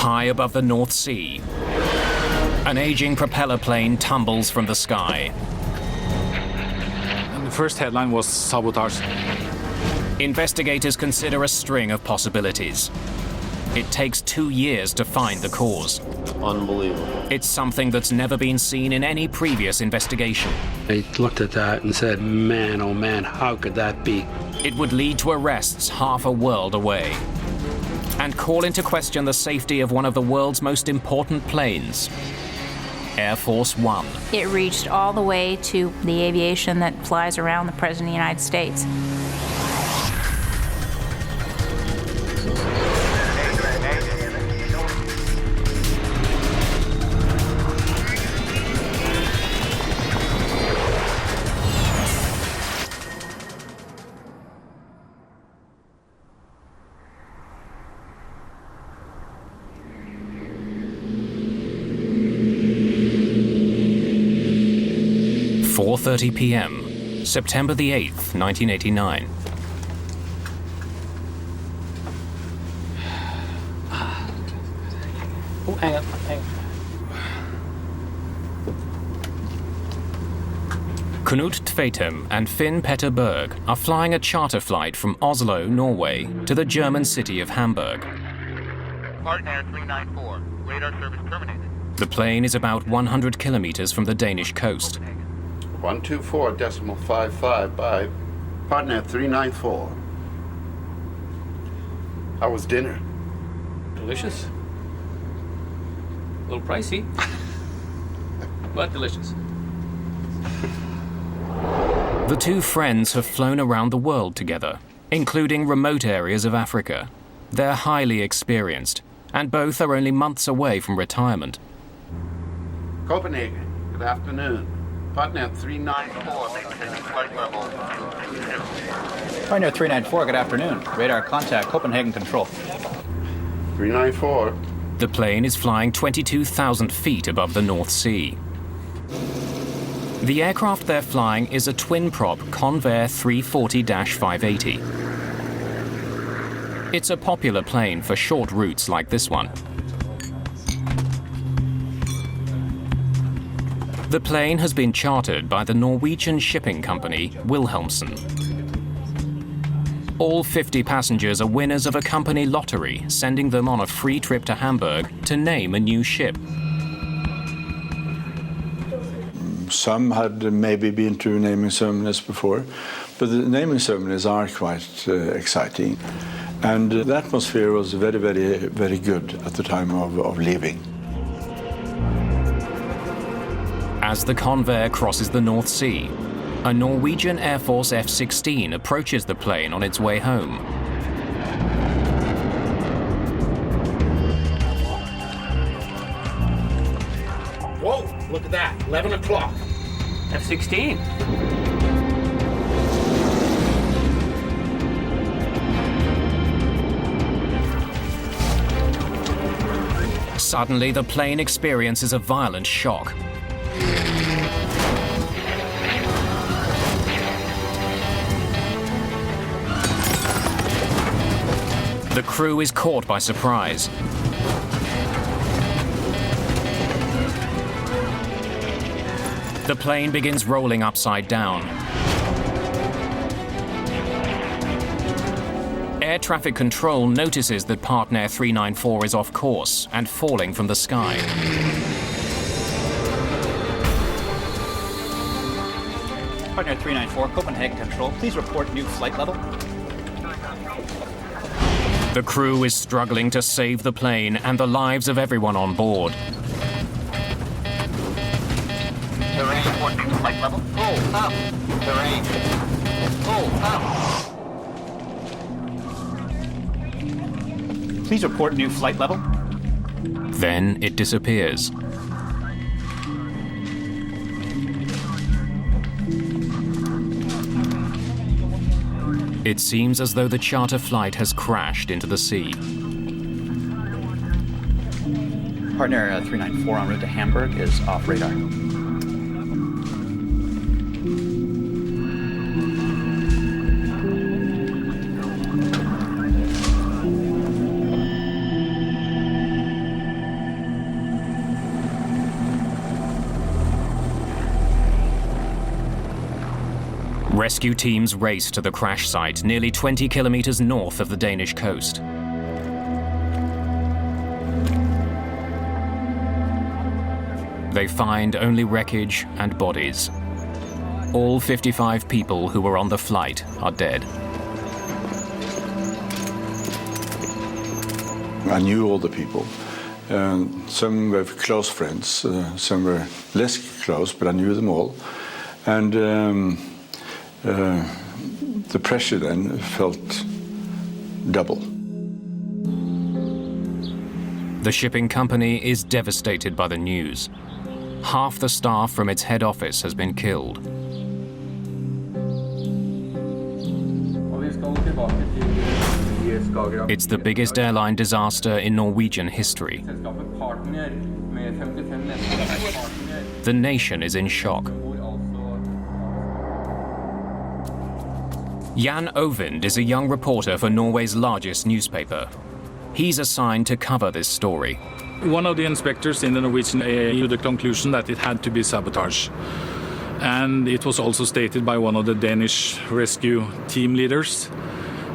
High above the North Sea, an aging propeller plane tumbles from the sky. And the first headline was sabotage. Investigators consider a string of possibilities. It takes 2 years to find the cause. Unbelievable. It's something that's never been seen in any previous investigation. They looked at that and said, man, oh man, how could that be? It would lead to arrests half a world away and call into question the safety of one of the world's most important planes, Air Force One. It reached all the way to the aviation that flies around the President of the United States. .30 p.m., September the 8th, 1989. Oh, hang on. Knut Tvetem and Finn Petter Berg are flying a charter flight from Oslo, Norway, to the German city of Hamburg. Partnair 394, radar service terminated. The plane is about 100 kilometers from the Danish coast. 124.55 by Partnair 394. How was dinner? Delicious. A little pricey, but delicious. The two friends have flown around the world together, including remote areas of Africa. They're highly experienced, and both are only months away from retirement. Copenhagen, good afternoon. Partnair 394. Flight level. Partnair 394, good afternoon. Radar contact, Copenhagen control. 394. The plane is flying 22,000 feet above the North Sea. The aircraft they're flying is a twin-prop Convair 340-580. It's a popular plane for short routes like this one. The plane has been chartered by the Norwegian shipping company Wilhelmsen. All 50 passengers are winners of a company lottery, sending them on a free trip to Hamburg to name a new ship. Some had maybe been to naming ceremonies before, but the naming ceremonies are quite exciting. And the atmosphere was very, very, very good at the time of leaving. As the Convair crosses the North Sea, a Norwegian Air Force F-16 approaches the plane on its way home. Whoa, look at that, 11 o'clock. F-16. Suddenly, the plane experiences a violent shock. The crew is caught by surprise. The plane begins rolling upside down. Air traffic control notices that Partnair 394 is off course and falling from the sky. Partnair 394, Copenhagen control. Please report new flight level. The crew is struggling to save the plane and the lives of everyone on board. Terrain, report new flight level. Oh, up. Terrain. Oh, up. Please report new flight level. Then it disappears. It seems as though the charter flight has crashed into the sea. Partnair 394 en route to Hamburg is off radar. Rescue teams race to the crash site nearly 20 kilometers north of the Danish coast. They find only wreckage and bodies. All 55 people who were on the flight are dead. I knew all the people. Some were close friends, some were less close, but I knew them all. And the pressure then felt double. The shipping company is devastated by the news. Half the staff from its head office has been killed. It's the biggest airline disaster in Norwegian history. The nation is in shock. Jan Ovind is a young reporter for Norway's largest newspaper. He's assigned to cover this story. One of the inspectors in the Norwegian drew the conclusion that it had to be sabotage. And it was also stated by one of the Danish rescue team leaders,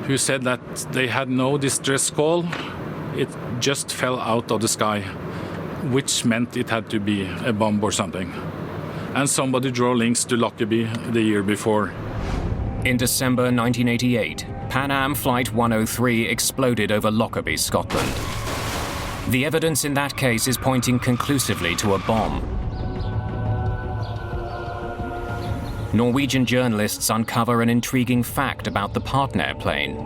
who said that they had no distress call. It just fell out of the sky, which meant it had to be a bomb or something. And somebody drew links to Lockerbie the year before. In December 1988, Pan Am Flight 103 exploded over Lockerbie, Scotland. The evidence in that case is pointing conclusively to a bomb. Norwegian journalists uncover an intriguing fact about the Partnair plane.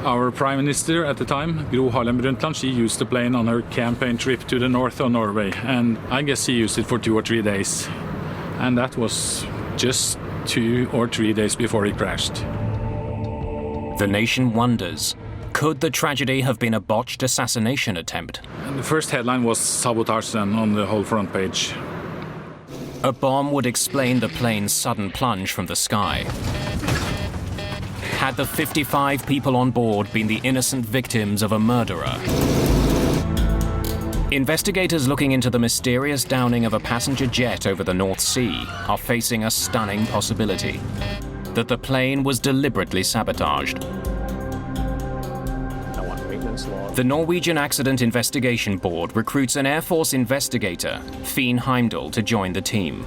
Our Prime Minister at the time, Gro Harlem Brundtland, she used the plane on her campaign trip to the north of Norway, and I guess she used it for 2 or 3 days. And that was just 2 or 3 days before it crashed. The nation wonders, could the tragedy have been a botched assassination attempt? And the first headline was sabotage then on the whole front page. A bomb would explain the plane's sudden plunge from the sky. Had the 55 people on board been the innocent victims of a murderer? Investigators looking into the mysterious downing of a passenger jet over the North Sea are facing a stunning possibility: that the plane was deliberately sabotaged. The Norwegian Accident Investigation Board recruits an Air Force investigator, Finn Heimdal, to join the team.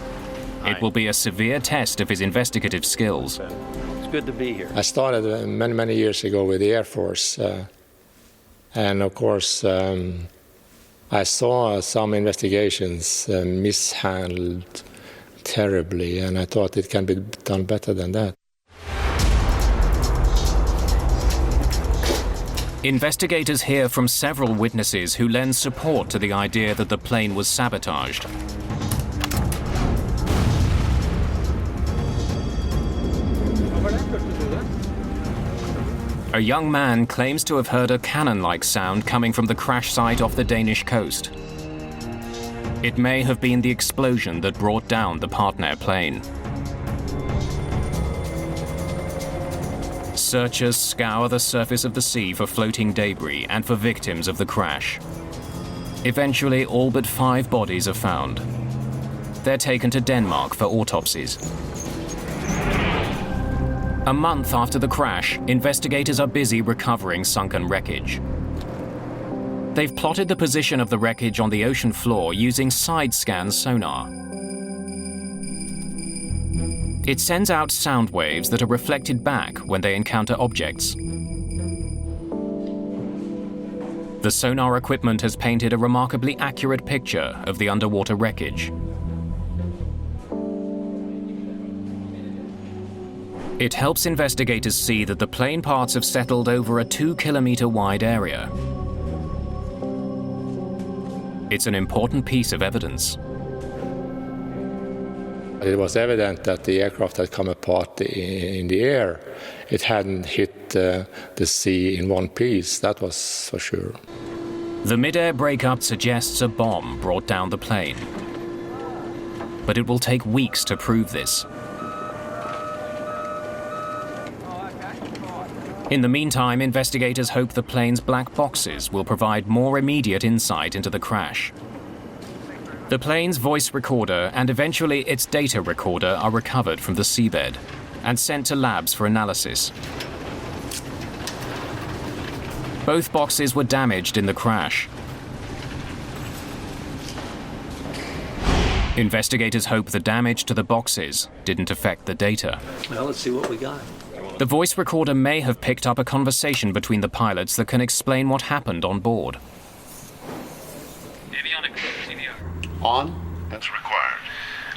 It will be a severe test of his investigative skills. It's good to be here. I started many years ago with the Air Force, and of course I saw some investigations mishandled terribly, and I thought it can be done better than that. Investigators hear from several witnesses who lend support to the idea that the plane was sabotaged. A young man claims to have heard a cannon-like sound coming from the crash site off the Danish coast. It may have been the explosion that brought down the Partnair plane. Searchers scour the surface of the sea for floating debris and for victims of the crash. Eventually, all but 5 bodies are found. They're taken to Denmark for autopsies. A month after the crash, investigators are busy recovering sunken wreckage. They've plotted the position of the wreckage on the ocean floor using side-scan sonar. It sends out sound waves that are reflected back when they encounter objects. The sonar equipment has painted a remarkably accurate picture of the underwater wreckage. It helps investigators see that the plane parts have settled over a 2-kilometer wide area. It's an important piece of evidence. It was evident that the aircraft had come apart in the air. It hadn't hit the sea in one piece, that was for sure. The mid-air breakup suggests a bomb brought down the plane. But it will take weeks to prove this. In the meantime, investigators hope the plane's black boxes will provide more immediate insight into the crash. The plane's voice recorder and eventually its data recorder are recovered from the seabed and sent to labs for analysis. Both boxes were damaged in the crash. Investigators hope the damage to the boxes didn't affect the data. Well, let's see what we got. The voice recorder may have picked up a conversation between the pilots that can explain what happened on board. On? That's required.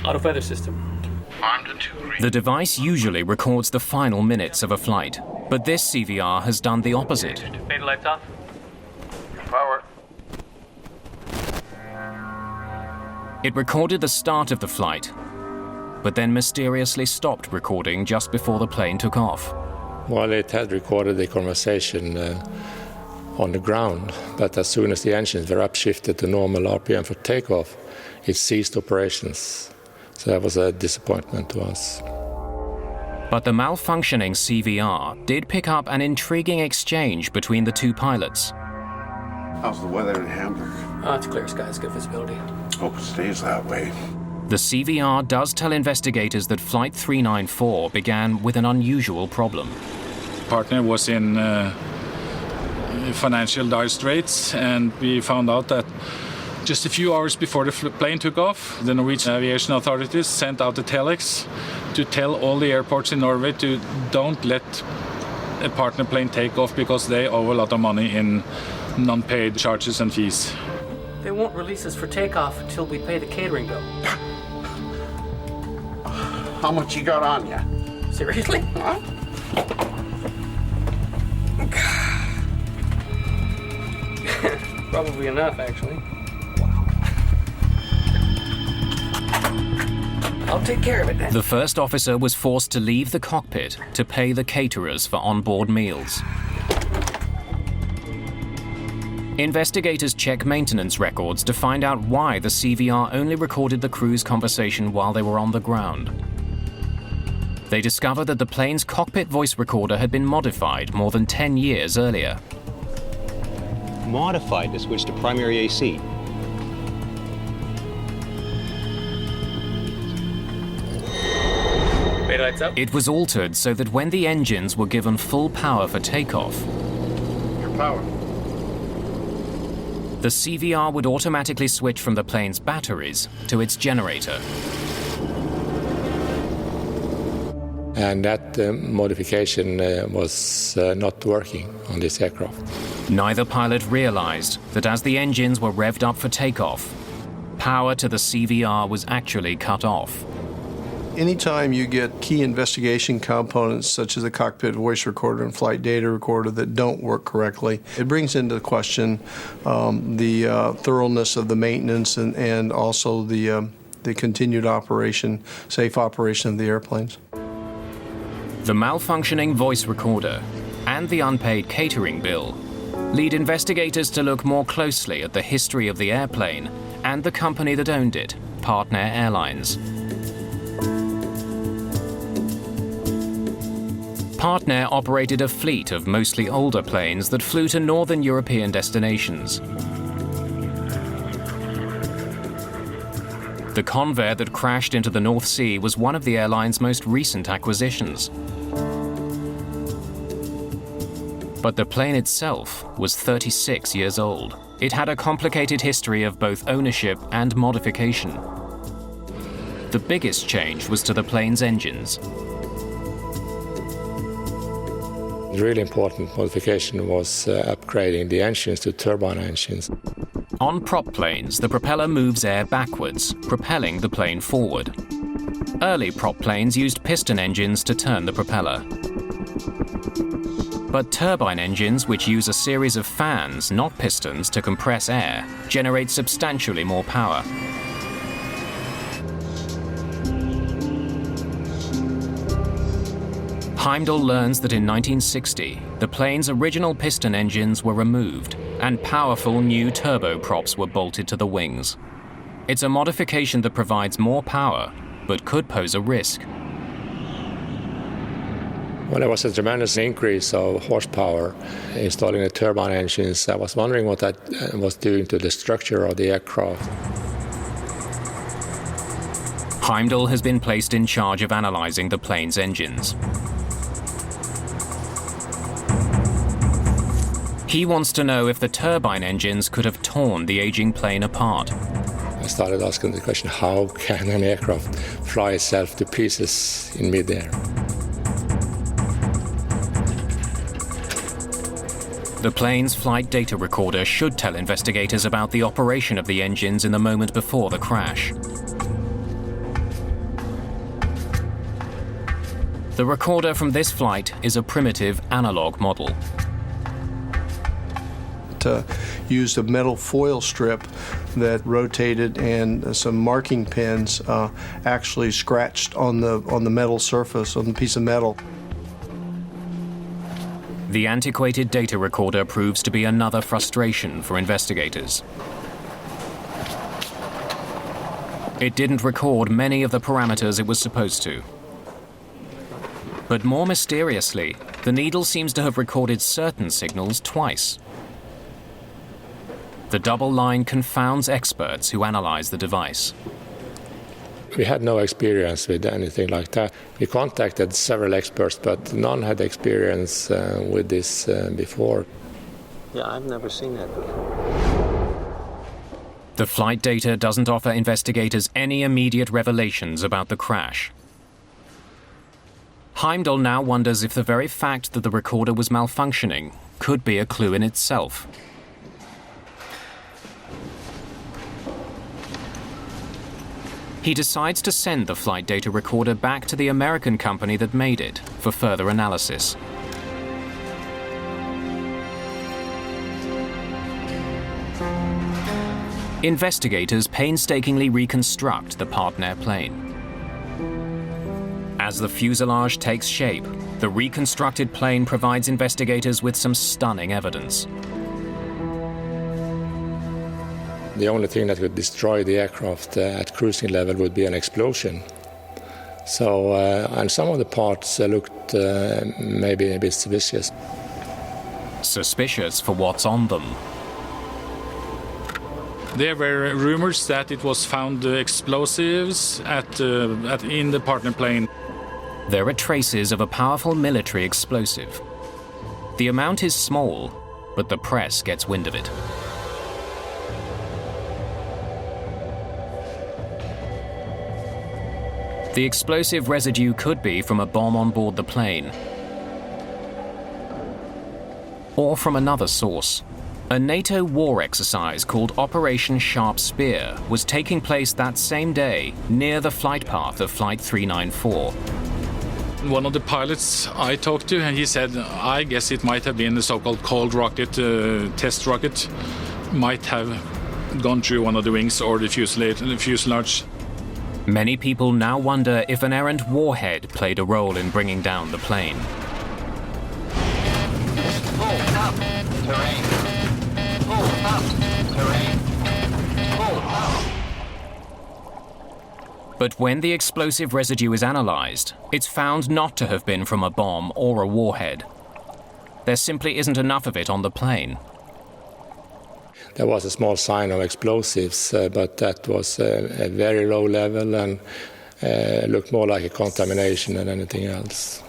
Auto feather system. Armed to 2 green. The device usually records the final minutes of a flight, but this CVR has done the opposite. Beta lights off. Power. It recorded the start of the flight, but then mysteriously stopped recording just before the plane took off. Well, it had recorded the conversation on the ground, but as soon as the engines were upshifted to normal RPM for takeoff, it ceased operations. So that was a disappointment to us. But the malfunctioning CVR did pick up an intriguing exchange between the two pilots. How's the weather in Hamburg? It's clear skies, good visibility. Hope it stays that way. The CVR does tell investigators that Flight 394 began with an unusual problem. Partnair was in financial dire straits, and we found out that just a few hours before the plane took off, the Norwegian aviation authorities sent out a telex to tell all the airports in Norway to don't let a Partnair plane take off because they owe a lot of money in non-paid charges and fees. They won't release us for takeoff until we pay the catering bill. How much you got on ya? Seriously? Huh? Probably enough, actually. I'll take care of it then. The first officer was forced to leave the cockpit to pay the caterers for onboard meals. Investigators check maintenance records to find out why the CVR only recorded the crew's conversation while they were on the ground. They discover that the plane's cockpit voice recorder had been modified more than 10 years earlier. Modified to switch to primary AC. Beta lights up. It was altered so that when the engines were given full power for takeoff, Your power. the CVR would automatically switch from the plane's batteries to its generator. And that modification was not working on this aircraft. Neither pilot realized that as the engines were revved up for takeoff, power to the CVR was actually cut off. Anytime you get key investigation components such as a cockpit voice recorder and flight data recorder that don't work correctly, it brings into question the thoroughness of the maintenance and also the continued operation, safe operation of the airplanes. The malfunctioning voice recorder and the unpaid catering bill lead investigators to look more closely at the history of the airplane and the company that owned it, Partnair Airlines. Partnair operated a fleet of mostly older planes that flew to northern European destinations. The Convair that crashed into the North Sea was one of the airline's most recent acquisitions. But the plane itself was 36 years old. It had a complicated history of both ownership and modification. The biggest change was to the plane's engines. The really important modification was upgrading the engines to turbine engines. On prop planes, the propeller moves air backwards, propelling the plane forward. Early prop planes used piston engines to turn the propeller. But turbine engines, which use a series of fans, not pistons, to compress air, generate substantially more power. Heimdall learns that in 1960, the plane's original piston engines were removed and powerful new turboprops were bolted to the wings. It's a modification that provides more power, but could pose a risk. Well, there was a tremendous increase of horsepower installing the turbine engines. I was wondering what that was doing to the structure of the aircraft. Heimdall has been placed in charge of analysing the plane's engines. He wants to know if the turbine engines could have torn the aging plane apart. I started asking the question, how can an aircraft fly itself to pieces in midair? The plane's flight data recorder should tell investigators about the operation of the engines in the moment before the crash. The recorder from this flight is a primitive analog model. Used a metal foil strip that rotated, and some marking pins actually scratched on the metal surface, on the piece of metal. The antiquated data recorder proves to be another frustration for investigators. It didn't record many of the parameters it was supposed to. But more mysteriously, the needle seems to have recorded certain signals twice. The double line confounds experts who analyze the device. We had no experience with anything like that. We contacted several experts, but none had experience with this before. Yeah, I've never seen that before. The flight data doesn't offer investigators any immediate revelations about the crash. Heimdall now wonders if the very fact that the recorder was malfunctioning could be a clue in itself. He decides to send the flight data recorder back to the American company that made it for further analysis. Investigators painstakingly reconstruct the Partnair plane. As the fuselage takes shape, the reconstructed plane provides investigators with some stunning evidence. The only thing that would destroy the aircraft at cruising level would be an explosion. So, and some of the parts looked maybe a bit suspicious. Suspicious for what's on them. There were rumors that it was found explosives in the Partnair plane. There are traces of a powerful military explosive. The amount is small, but the press gets wind of it. The explosive residue could be from a bomb on board the plane, or from another source. A NATO war exercise called Operation Sharp Spear was taking place that same day near the flight path of Flight 394. One of the pilots I talked to, and he said, I guess it might have been the so-called cold rocket, test rocket, might have gone through one of the wings or the fuselage. Many people now wonder if an errant warhead played a role in bringing down the plane. Pull up, terrain. Pull up, terrain. Pull up. But when the explosive residue is analysed, it's found not to have been from a bomb or a warhead. There simply isn't enough of it on the plane. There was a small sign of explosives, but that was a very low level and looked more like a contamination than anything else.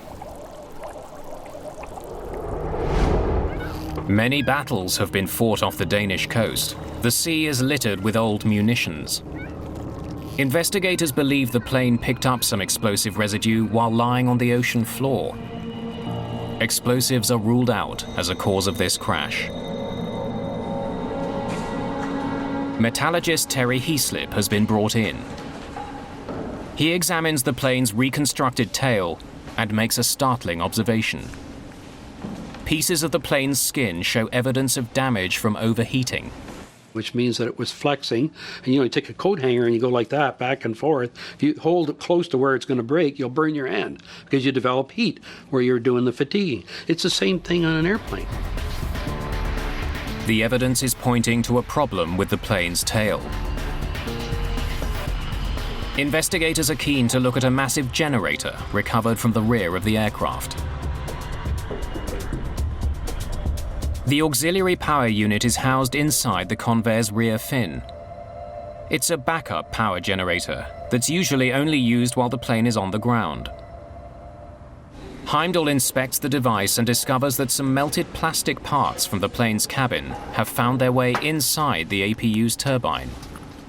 Many battles have been fought off the Danish coast. The sea is littered with old munitions. Investigators believe the plane picked up some explosive residue while lying on the ocean floor. Explosives are ruled out as a cause of this crash. Metallurgist Terry Heaslip has been brought in. He examines the plane's reconstructed tail and makes a startling observation. Pieces of the plane's skin show evidence of damage from overheating. Which means that it was flexing. And you take a coat hanger and you go like that, back and forth. If you hold it close to where it's going to break, you'll burn your hand because you develop heat where you're doing the fatiguing. It's the same thing on an airplane. The evidence is pointing to a problem with the plane's tail. Investigators are keen to look at a massive generator recovered from the rear of the aircraft. The auxiliary power unit is housed inside the Convair's rear fin. It's a backup power generator, that's usually only used while the plane is on the ground. Heimdall inspects the device and discovers that some melted plastic parts from the plane's cabin have found their way inside the APU's turbine.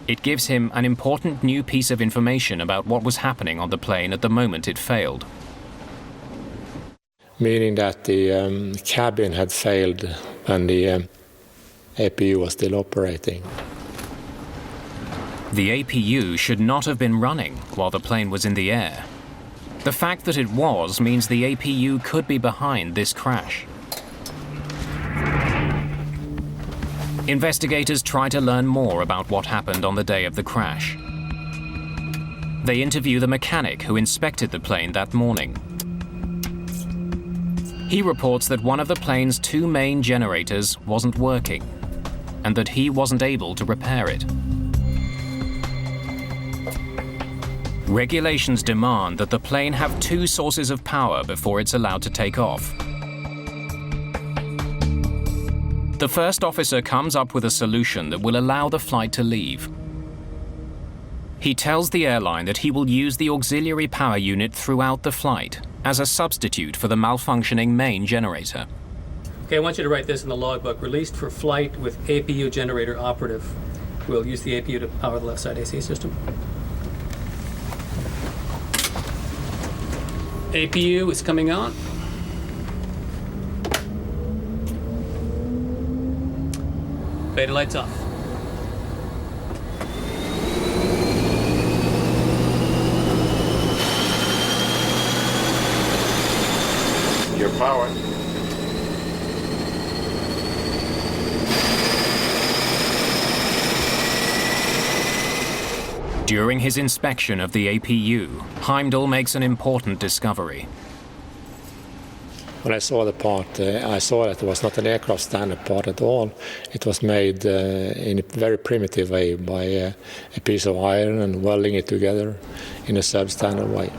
It gives him an important new piece of information about what was happening on the plane at the moment it failed. Meaning that the cabin had failed when the APU was still operating. The APU should not have been running while the plane was in the air. The fact that it was means the APU could be behind this crash. Investigators try to learn more about what happened on the day of the crash. They interview the mechanic who inspected the plane that morning. He reports that one of the plane's two main generators wasn't working, and that he wasn't able to repair it. Regulations demand that the plane have two sources of power before it's allowed to take off. The first officer comes up with a solution that will allow the flight to leave. He tells the airline that he will use the auxiliary power unit throughout the flight as a substitute for the malfunctioning main generator. Okay, I want you to write this in the logbook. Released for flight with APU generator operative. We'll use the APU to power the left side AC system. APU is coming on. Beta lights off. Your power. During his inspection of the APU, Heimdall makes an important discovery. When I saw the part, I saw that it was not an aircraft standard part at all. It was made in a very primitive way by a piece of iron and welding it together in a substandard way.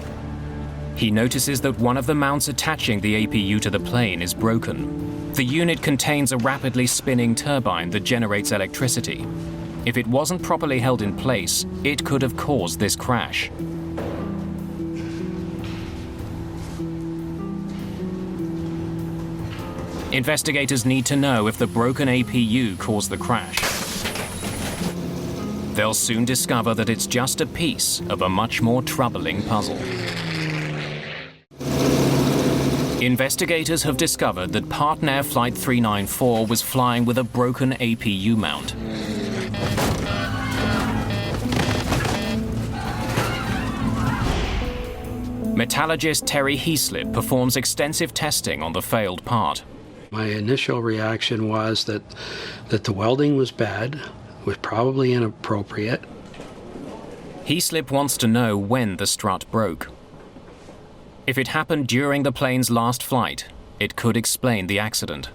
He notices that one of the mounts attaching the APU to the plane is broken. The unit contains a rapidly spinning turbine that generates electricity. If it wasn't properly held in place, it could have caused this crash. Investigators need to know if the broken APU caused the crash. They'll soon discover that it's just a piece of a much more troubling puzzle. Investigators have discovered that Partnair Flight 394 was flying with a broken APU mount. Metallurgist Terry Heaslip performs extensive testing on the failed part. My initial reaction was that the welding was bad, was probably inappropriate. Heaslip wants to know when the strut broke. If it happened during the plane's last flight, it could explain the accident.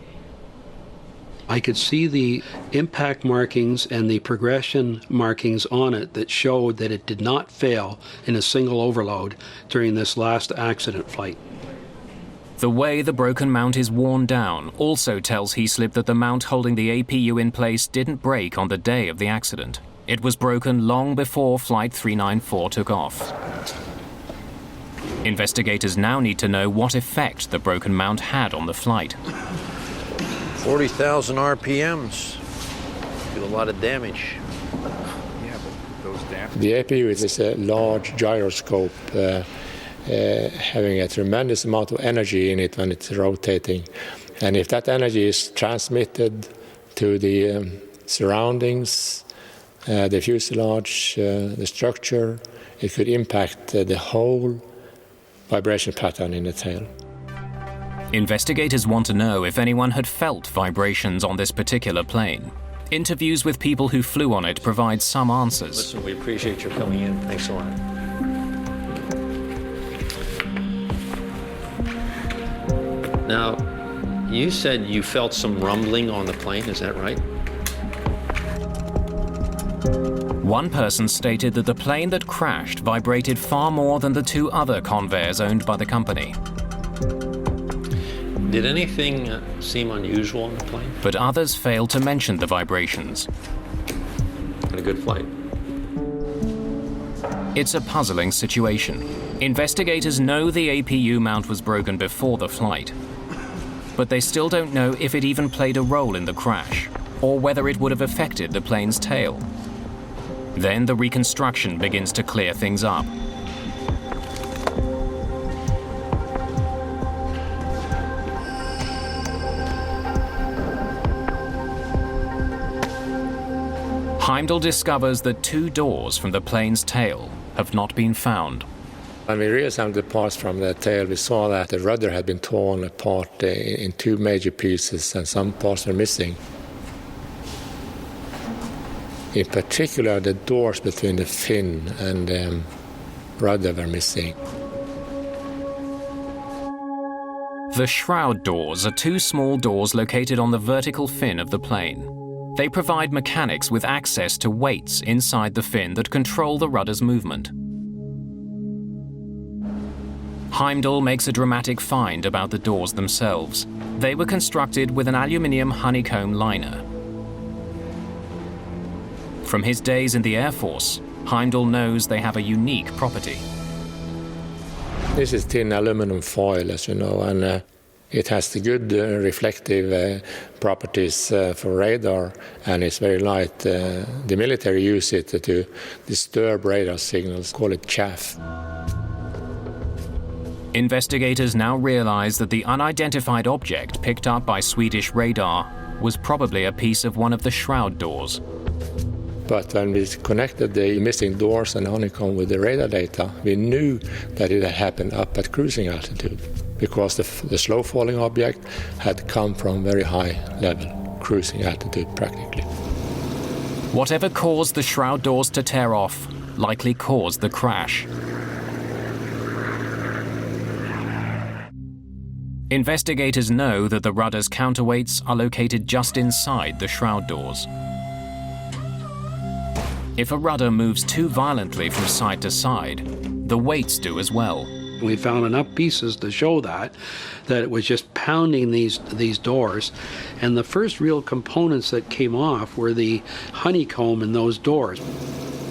I could see the impact markings and the progression markings on it that showed that it did not fail in a single overload during this last accident flight. The way the broken mount is worn down also tells Heaslip that the mount holding the APU in place didn't break on the day of the accident. It was broken long before Flight 394 took off. Investigators now need to know what effect the broken mount had on the flight. 40,000 RPMs. Do a lot of damage. Yeah, but those damage. The APU is a large gyroscope having a tremendous amount of energy in it when it's rotating. And if that energy is transmitted to the surroundings, the fuselage, the structure, it could impact the whole vibration pattern in the tail. Investigators want to know if anyone had felt vibrations on this particular plane. Interviews with people who flew on it provide some answers. Listen, we appreciate your coming in. Thanks a lot. Now, you said you felt some rumbling on the plane, is that right? One person stated that the plane that crashed vibrated far more than the two other Convairs owned by the company. Did anything seem unusual on the plane? But others failed to mention the vibrations. Had a good flight. It's a puzzling situation. Investigators know the APU mount was broken before the flight, but they still don't know if it even played a role in the crash, or whether it would have affected the plane's tail. Then the reconstruction begins to clear things up. Heimdall discovers that 2 doors from the plane's tail have not been found. When we reassembled the parts from the tail, we saw that the rudder had been torn apart in 2 major pieces, and some parts were missing. In particular, the doors between the fin and the rudder were missing. The shroud doors are 2 small doors located on the vertical fin of the plane. They provide mechanics with access to weights inside the fin that control the rudder's movement. Heimdall makes a dramatic find about the doors themselves. They were constructed with an aluminium honeycomb liner. From his days in the Air Force, Heimdall knows they have a unique property. This is thin aluminum foil, as you know, and it has the good reflective properties for radar, and it's very light. The military use it to disturb radar signals, call it chaff. Investigators now realize that the unidentified object picked up by Swedish radar was probably a piece of one of the shroud doors. But when we connected the missing doors and honeycomb with the radar data, we knew that it had happened up at cruising altitude, because the slow-falling object had come from very high level, cruising altitude practically. Whatever caused the shroud doors to tear off likely caused the crash. Investigators know that the rudder's counterweights are located just inside the shroud doors. If a rudder moves too violently from side to side, the weights do as well. We found enough pieces to show that it was just pounding these doors, and the first real components that came off were the honeycomb in those doors.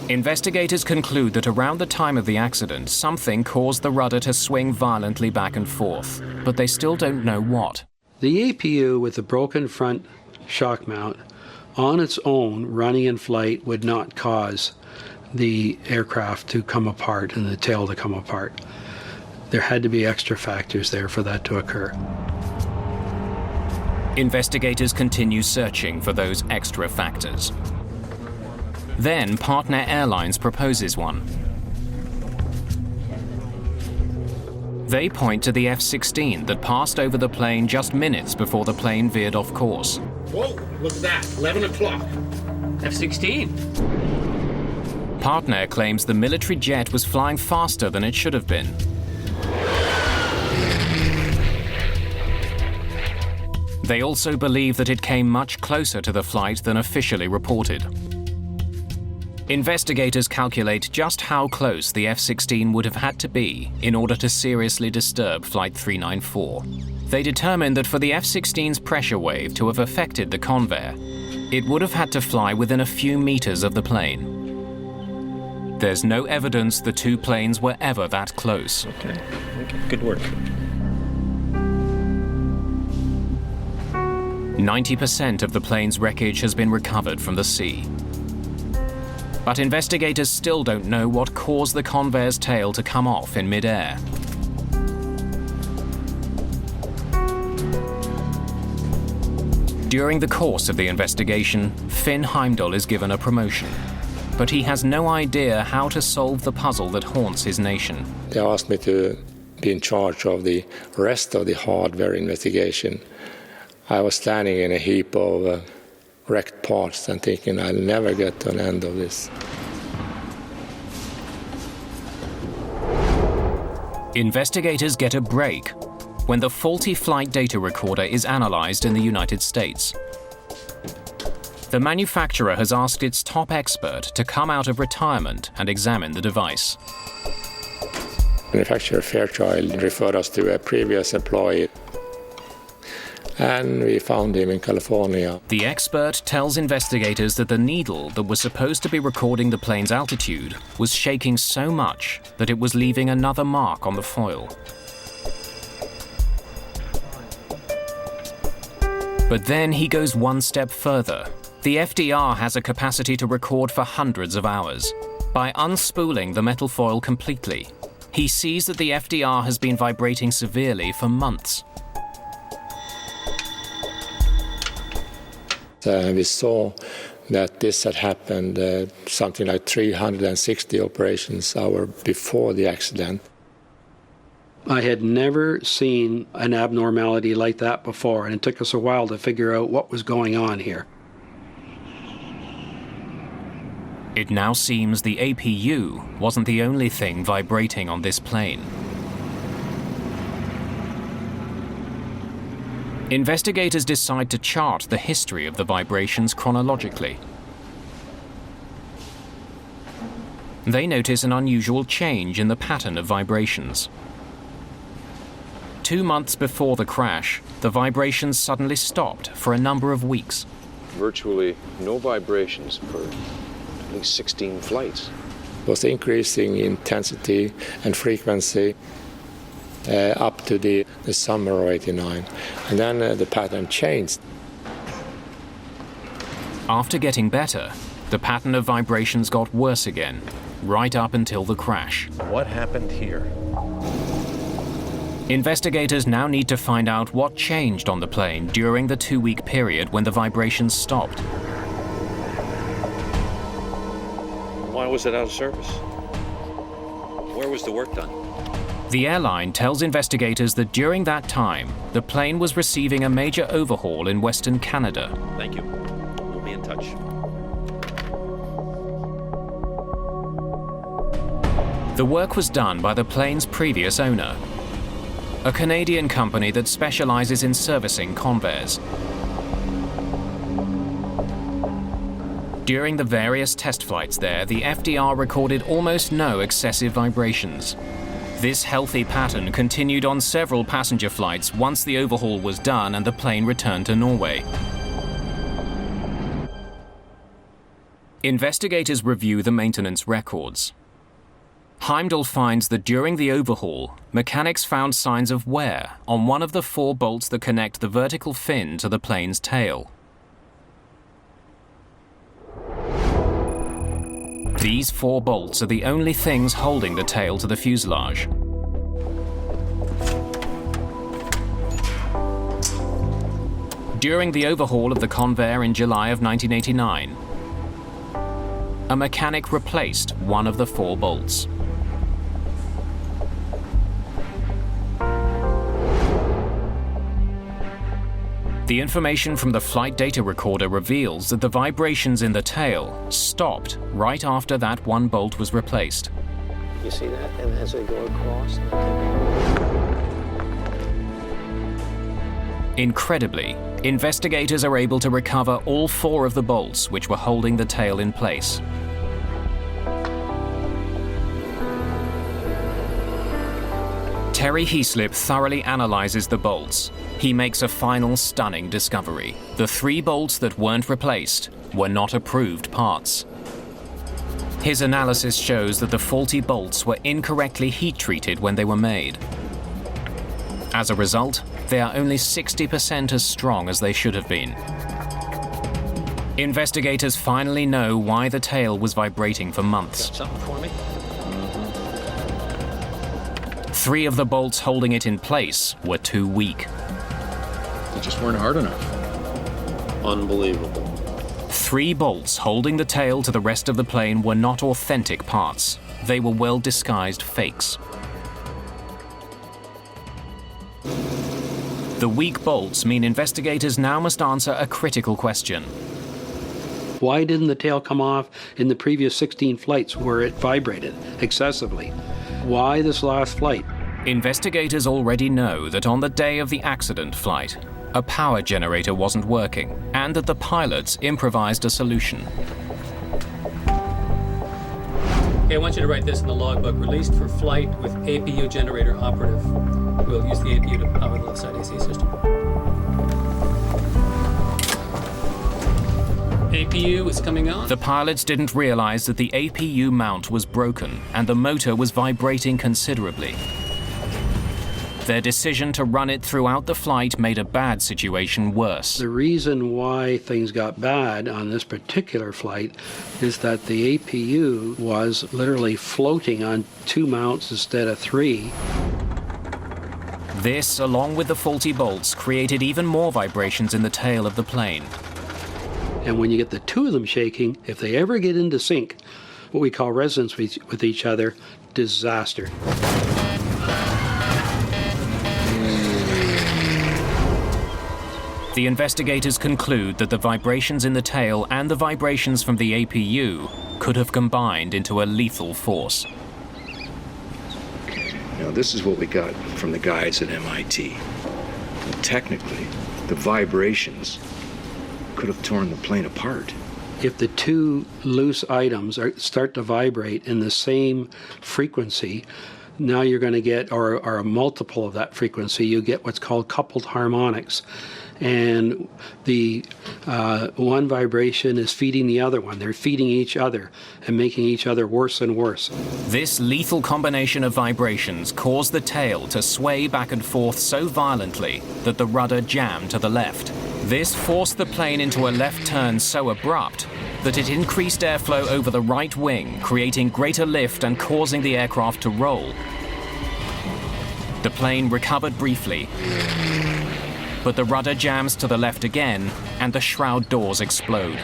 Investigators conclude that around the time of the accident, something caused the rudder to swing violently back and forth, but they still don't know what. The APU with the broken front shock mount on its own, running in flight, would not cause the aircraft to come apart and the tail to come apart. There had to be extra factors there for that to occur. Investigators continue searching for those extra factors. Then Partnair Airlines proposes one. They point to the F-16 that passed over the plane just minutes before the plane veered off course. Whoa, look at that, 11 o'clock. F-16. Partnair claims the military jet was flying faster than it should have been. They also believe that it came much closer to the flight than officially reported. Investigators calculate just how close the F-16 would have had to be in order to seriously disturb Flight 394. They determine that for the F-16's pressure wave to have affected the Convair, it would have had to fly within a few meters of the plane. There's no evidence the 2 planes were ever that close. Okay, good work. 90% of the plane's wreckage has been recovered from the sea. But investigators still don't know what caused the Convair's tail to come off in mid-air. During the course of the investigation, Finn Heimdall is given a promotion, but he has no idea how to solve the puzzle that haunts his nation. They asked me to be in charge of the rest of the hardware investigation. I was standing in a heap of wrecked parts and thinking I'll never get to an end of this. Investigators get a break when the faulty flight data recorder is analyzed in the United States. The manufacturer has asked its top expert to come out of retirement and examine the device. Manufacturer Fairchild referred us to a previous employee. and we found him in California. The expert tells investigators that the needle that was supposed to be recording the plane's altitude was shaking so much that it was leaving another mark on the foil. But then he goes one step further. The FDR has a capacity to record for hundreds of hours. By unspooling the metal foil completely, he sees that the FDR has been vibrating severely for months. We saw that this had happened something like 360 operations hours before the accident. I had never seen an abnormality like that before, and it took us a while to figure out what was going on here. It now seems the APU wasn't the only thing vibrating on this plane. Investigators decide to chart the history of the vibrations chronologically. They notice an unusual change in the pattern of vibrations. 2 months before the crash, the vibrations suddenly stopped for a number of weeks. Virtually no vibrations for at least 16 flights. It was increasing intensity and frequency up to the summer of '89. And then the pattern changed. After getting better, the pattern of vibrations got worse again, right up until the crash. What happened here? Investigators now need to find out what changed on the plane during the 2-week period when the vibrations stopped. Why was it out of service? Where was the work done? The airline tells investigators that during that time, the plane was receiving a major overhaul in Western Canada. Thank you. We'll be in touch. The work was done by the plane's previous owner, a Canadian company that specializes in servicing Convairs. During the various test flights there, the FDR recorded almost no excessive vibrations. This healthy pattern continued on several passenger flights once the overhaul was done and the plane returned to Norway. Investigators review the maintenance records. Heimdall finds that during the overhaul, mechanics found signs of wear on one of the 4 bolts that connect the vertical fin to the plane's tail. These 4 bolts are the only things holding the tail to the fuselage. During the overhaul of the Convair in July of 1989, a mechanic replaced one of the 4 bolts. The information from the flight data recorder reveals that the vibrations in the tail stopped right after that 1 bolt was replaced. You see that? And as they go across. Incredibly, investigators are able to recover all 4 of the bolts which were holding the tail in place. Terry Heaslip thoroughly analyzes the bolts. He makes a final stunning discovery. The 3 bolts that weren't replaced were not approved parts. His analysis shows that the faulty bolts were incorrectly heat-treated when they were made. As a result, they are only 60% as strong as they should have been. Investigators finally know why the tail was vibrating for months. Got something for me? 3 of the bolts holding it in place were too weak. They just weren't hard enough. Unbelievable. 3 bolts holding the tail to the rest of the plane were not authentic parts. They were well-disguised fakes. The weak bolts mean investigators now must answer a critical question. Why didn't the tail come off in the previous 16 flights where it vibrated excessively? Why this last flight? Investigators already know that on the day of the accident flight, a power generator wasn't working, and that the pilots improvised a solution. Okay, I want you to write this in the logbook. Released for flight with APU generator operative. We'll use the APU to power the left side AC system. APU is coming on. The pilots didn't realize that the APU mount was broken and the motor was vibrating considerably. Their decision to run it throughout the flight made a bad situation worse. The reason why things got bad on this particular flight is that the APU was literally floating on 2 mounts instead of 3. This, along with the faulty bolts, created even more vibrations in the tail of the plane. And when you get the 2 of them shaking, if they ever get into sync, what we call resonance with each other, disaster. The investigators conclude that the vibrations in the tail and the vibrations from the APU could have combined into a lethal force. Now, this is what we got from the guys at MIT. Technically, the vibrations could have torn the plane apart. If the 2 loose items start to vibrate in the same frequency, now you're going to get, or a multiple of that frequency, you get what's called coupled harmonics. And the one vibration is feeding the other one. They're feeding each other and making each other worse and worse. This lethal combination of vibrations caused the tail to sway back and forth so violently that the rudder jammed to the left. This forced the plane into a left turn so abrupt that it increased airflow over the right wing, creating greater lift and causing the aircraft to roll. The plane recovered briefly, but the rudder jams to the left again, and the shroud doors explode.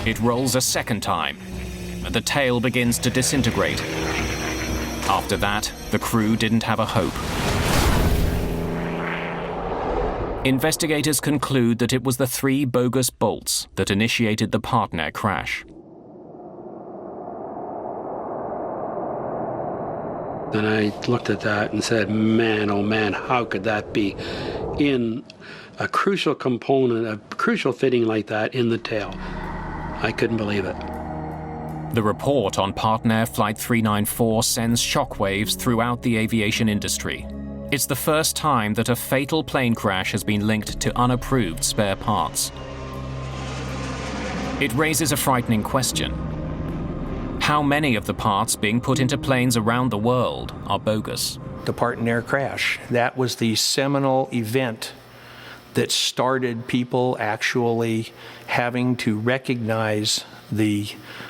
It rolls a second time, and the tail begins to disintegrate. After that, the crew didn't have a hope. Investigators conclude that it was the 3 bogus bolts that initiated the Partnair crash. And I looked at that and said, man, oh man, how could that be in a crucial component, a crucial fitting like that in the tail? I couldn't believe it. The report on Partnair Flight 394 sends shockwaves throughout the aviation industry. It's the first time that a fatal plane crash has been linked to unapproved spare parts. It raises a frightening question. How many of the parts being put into planes around the world are bogus? The Partnair crash, that was the seminal event that started people actually having to recognize the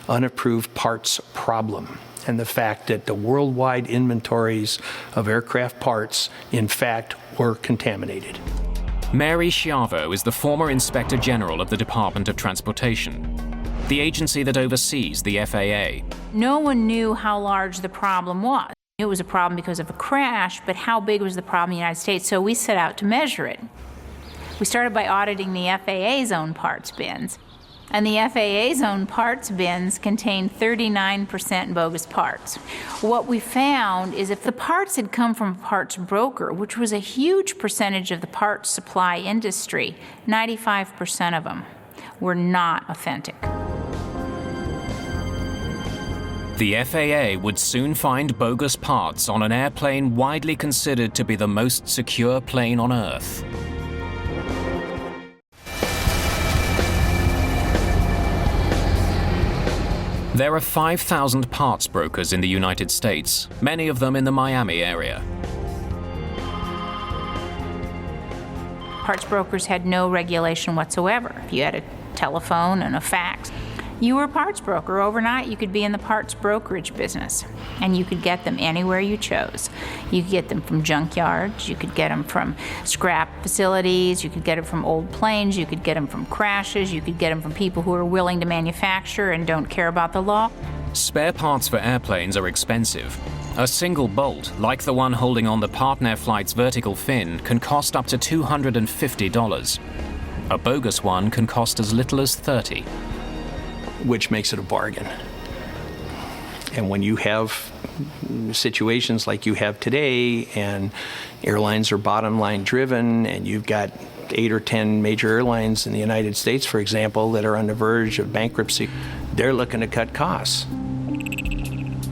unapproved parts problem and the fact that the worldwide inventories of aircraft parts, in fact, were contaminated. Mary Schiavo is the former Inspector General of the Department of Transportation, the agency that oversees the FAA. No one knew how large the problem was. It was a problem because of a crash, but how big was the problem in the United States? So we set out to measure it. We started by auditing the FAA's own parts bins. And the FAA's own parts bins contained 39% bogus parts. What we found is if the parts had come from a parts broker, which was a huge percentage of the parts supply industry, 95% of them were not authentic. The FAA would soon find bogus parts on an airplane widely considered to be the most secure plane on Earth. There are 5,000 parts brokers in the United States, many of them in the Miami area. Parts brokers had no regulation whatsoever. If you had a telephone and a fax, you were a parts broker. Overnight, you could be in the parts brokerage business, and you could get them anywhere you chose. You could get them from junkyards, you could get them from scrap facilities, you could get them from old planes, you could get them from crashes, you could get them from people who are willing to manufacture and don't care about the law. Spare parts for airplanes are expensive. A single bolt, like the one holding on the Partnair flight's vertical fin, can cost up to $250. A bogus one can cost as little as $30. Which makes it a bargain. And when you have situations like you have today, and airlines are bottom line driven, and you've got 8 or 10 major airlines in the United States, for example, that are on the verge of bankruptcy, they're looking to cut costs.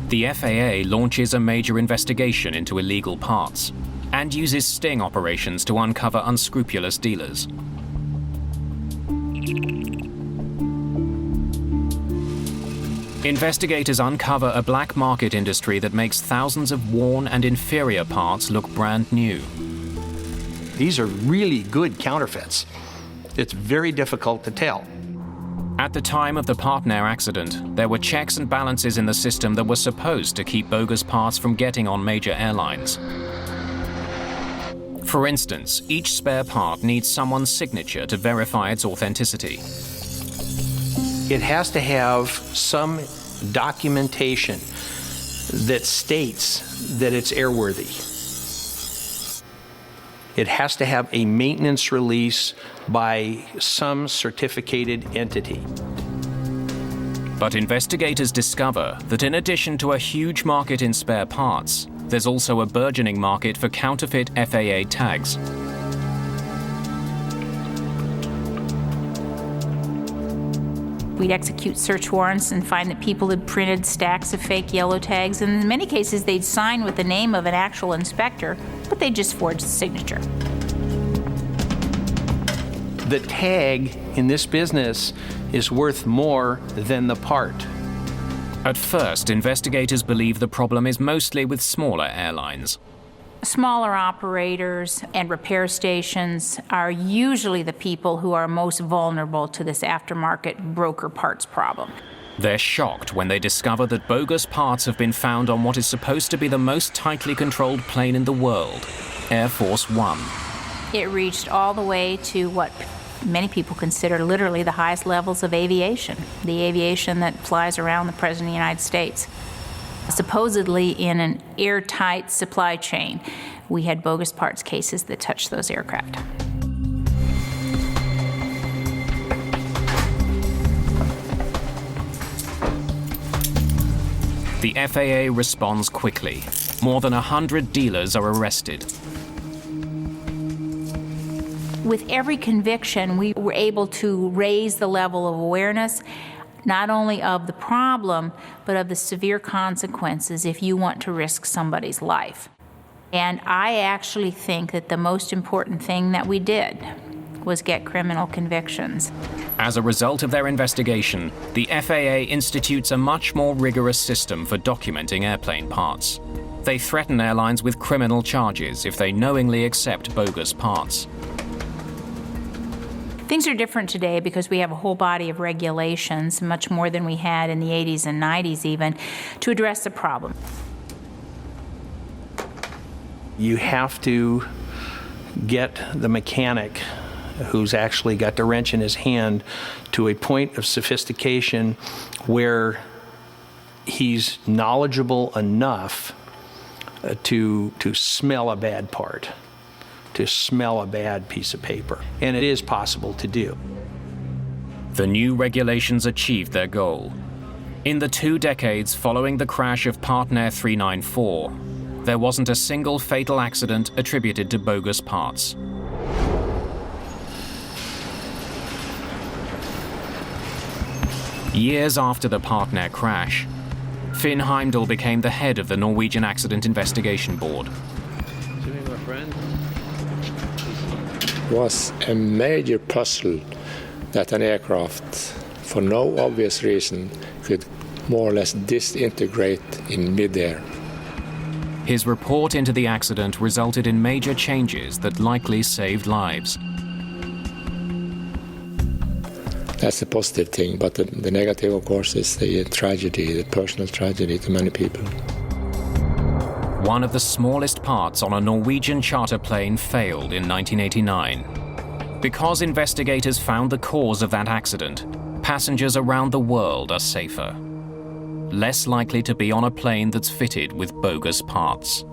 The FAA launches a major investigation into illegal parts and uses sting operations to uncover unscrupulous dealers. Investigators uncover a black market industry that makes thousands of worn and inferior parts look brand new. These are really good counterfeits. It's very difficult to tell. At the time of the Partnair accident, there were checks and balances in the system that were supposed to keep bogus parts from getting on major airlines. For instance, each spare part needs someone's signature to verify its authenticity. It has to have some documentation that states that it's airworthy. It has to have a maintenance release by some certificated entity. But investigators discover that in addition to a huge market in spare parts, there's also a burgeoning market for counterfeit FAA tags. We'd execute search warrants and find that people had printed stacks of fake yellow tags, and in many cases they'd sign with the name of an actual inspector, but they just forged the signature. The tag in this business is worth more than the part. At first, investigators believe the problem is mostly with smaller airlines. Smaller operators and repair stations are usually the people who are most vulnerable to this aftermarket broker parts problem. They're shocked when they discover that bogus parts have been found on what is supposed to be the most tightly controlled plane in the world, Air Force One. It reached all the way to what many people consider literally the highest levels of aviation, the aviation that flies around the President of the United States. Supposedly in an airtight supply chain, we had bogus parts cases that touched those aircraft. The FAA responds quickly. More than 100 dealers are arrested. With every conviction, we were able to raise the level of awareness, not only of the problem, but of the severe consequences if you want to risk somebody's life. And I actually think that the most important thing that we did was get criminal convictions. As a result of their investigation, the FAA institutes a much more rigorous system for documenting airplane parts. They threaten airlines with criminal charges if they knowingly accept bogus parts. Things are different today because we have a whole body of regulations, much more than we had in the 80s and 90s even, to address the problem. You have to get the mechanic who's actually got the wrench in his hand to a point of sophistication where he's knowledgeable enough to smell a bad part, to smell a bad piece of paper. And it is possible to do. The new regulations achieved their goal. In the 2 decades following the crash of Partnair 394, there wasn't a single fatal accident attributed to bogus parts. Years after the Partnair crash, Finn Heimdall became the head of the Norwegian Accident Investigation Board. It was a major puzzle that an aircraft, for no obvious reason, could more or less disintegrate in midair. His report into the accident resulted in major changes that likely saved lives. That's the positive thing, but the negative, of course, is the tragedy, the personal tragedy to many people. One of the smallest parts on a Norwegian charter plane failed in 1989. Because investigators found the cause of that accident, passengers around the world are safer, less likely to be on a plane that's fitted with bogus parts.